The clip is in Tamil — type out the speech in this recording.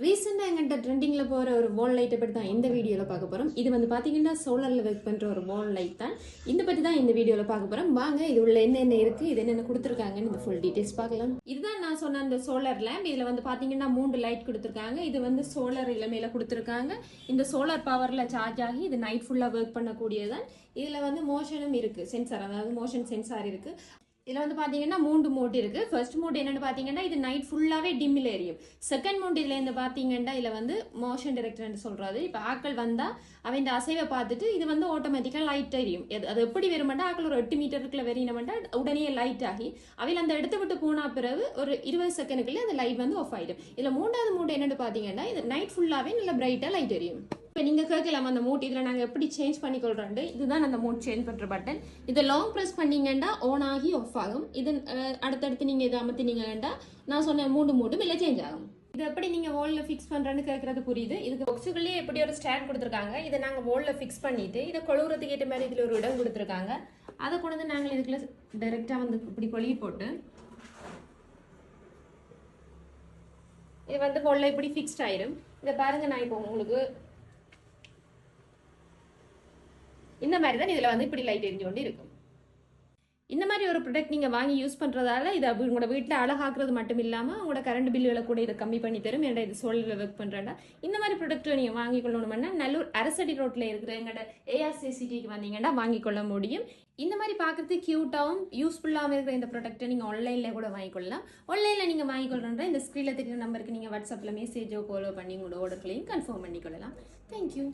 ரீசெண்டாக எங்கிட்ட ட்ரெண்டிங்கில் போகிற ஒரு வால் லைட்டை பற்றி தான் இந்த வீடியோவில் பார்க்க போகிறோம். இது வந்து பார்த்தீங்கன்னா சோலரில் ஒர்க் பண்ணுற ஒரு வால் லைட் தான். இந்த பற்றி தான் இந்த வீடியோவில் பார்க்க போகிறோம். வாங்க இது உள்ள என்னென்ன இருக்குது, இது என்னென்ன கொடுத்துருக்காங்கன்னு இந்த ஃபுல் டீட்டெயில்ஸ் பார்க்கலாம். இதுதான் நான் சொன்ன அந்த சோலார் லேம்ப். இதில் வந்து பார்த்தீங்கன்னா 3 லைட் கொடுத்துருக்காங்க. இது வந்து சோலார் இளமையில் கொடுத்துருக்காங்க. இந்த சோலார் பவரில் சார்ஜ் ஆகி இது நைட் ஃபுல்லாக ஒர்க் பண்ணக்கூடியதான். இதில் வந்து மோஷனும் இருக்குது, சென்சார், அதாவது மோஷன் சென்சார் இருக்குது. இதில் வந்து பார்த்தீங்கன்னா 3 மோட் இருக்குது. ஃபர்ஸ்ட் மோட் என்னென்னு பார்த்தீங்கன்னா இது நைட் ஃபுல்லாகவே டிம்மில் எரியும். செகண்ட் மோட் இதில் இருந்து பார்த்தீங்கன்னா இதில் வந்து மோஷன் டிரெக்டர்னு சொல்கிறது. இப்போ ஆக்கள் வந்தால் அவன் அசைவை பார்த்துட்டு இது வந்து ஆட்டோமேட்டிக்காக லைட் எரியும். அது எப்படி வருமாட்டா, ஆக்கள் ஒரு 8 மீட்டருக்குள்ள வெறினமாட்டா உடனே லைட் ஆகி அவையில் அந்த இடத்த விட்டு போனால் பிறகு ஒரு 20 செகண்டுக்குள்ளே அந்த லைட் வந்து ஆஃப் ஆகிடும். இதில் 3வது மோட் என்னென்னு பார்த்தீங்கன்னா இது நைட் ஃபுல்லாகவே நல்ல பிரைட்டாக லைட் எரியும். இப்போ நீங்கள் கேட்கலாம் அந்த மோட் இதில் நாங்கள் எப்படி சேஞ்ச் பண்ணிக்கொள்கிறோம். இதுதான் அந்த மோட் சேஞ்ச் பண்ணுற பட்டன். இதை லாங் ப்ரெஸ் பண்ணிங்கன்னா ஆன் ஆகி ஆஃப் ஆகும். இது அடுத்தடுத்து நீங்கள் இதை அமர்த்தினீங்கன்னா நான் சொன்ன 3 மோட்டும் இல்லை சேஞ்ச் ஆகும். இது எப்படி நீங்கள் வாலில் ஃபிக்ஸ் பண்ணுறேன்னு கேட்குறது புரியுது. இதுக்கு பாக்ஸுக்குள்ளேயே எப்படி ஒரு ஸ்டாண்ட் கொடுத்துருக்காங்க. இதை நாங்கள் வாலில் ஃபிக்ஸ் பண்ணிவிட்டு இதை கொழுவுறதுக்கு ஏற்ற மாதிரி இதில் ஒரு இடம் கொடுத்துருக்காங்க. அதை கொண்டு வந்து நாங்கள் இதுக்குள்ள டைரெக்டாக வந்து இப்படி கொழுவி போட்டு இது வந்து வாலில் இப்படி ஃபிக்ஸ்ட் ஆயிடும். இதை பாருங்கள், நான் இப்போ உங்களுக்கு இந்த மாதிரி தான் இதில் வந்து இப்படி லைட் எரிஞ்சு கொண்டு இருக்கும். இந்த மாதிரி ஒரு ப்ராடக்ட் நீங்கள் வாங்கி யூஸ் பண்ணுறதால இது உங்களோட வீட்டில் அழகாக்குறது மட்டும் இல்லாமல் உங்களோட கரண்ட் பில்லுகளை கூட இதை கம்மி பண்ணி தரும். ஏன்னா இது சோலரில் ஒர்க் பண்ணுறேன்டா. இந்த மாதிரி ப்ராடக்ட்டை நீங்கள் வாங்கி கொள்ளணும்னா நல்லூர் அரசடி ரோட்டில் இருக்கிற எங்களோட ஏஆர்சிசிடிக்கு வந்தீங்கன்னா வாங்கிக்கொள்ள முடியும். இந்த மாதிரி பார்க்குறது க்யூட்டாகவும் யூஸ்ஃபுல்லாகவும் இருக்கிற இந்த ப்ராடக்ட்டை நீங்கள் ஆன்லைனில் கூட வாங்கிக்கொள்ளலாம். ஆன்லைனில் நீங்கள் வாங்கிக்கொள்கிற இந்த ஸ்க்ரீனில் தெரியுற நம்பருக்கு நீங்கள் வாட்ஸ்அப்பில் மெசேஜோ காலோ பண்ணி உங்களோட ஆர்டர்களையும் கன்ஃபார்ம் பண்ணிக்கொள்ளலாம். தேங்க்யூ.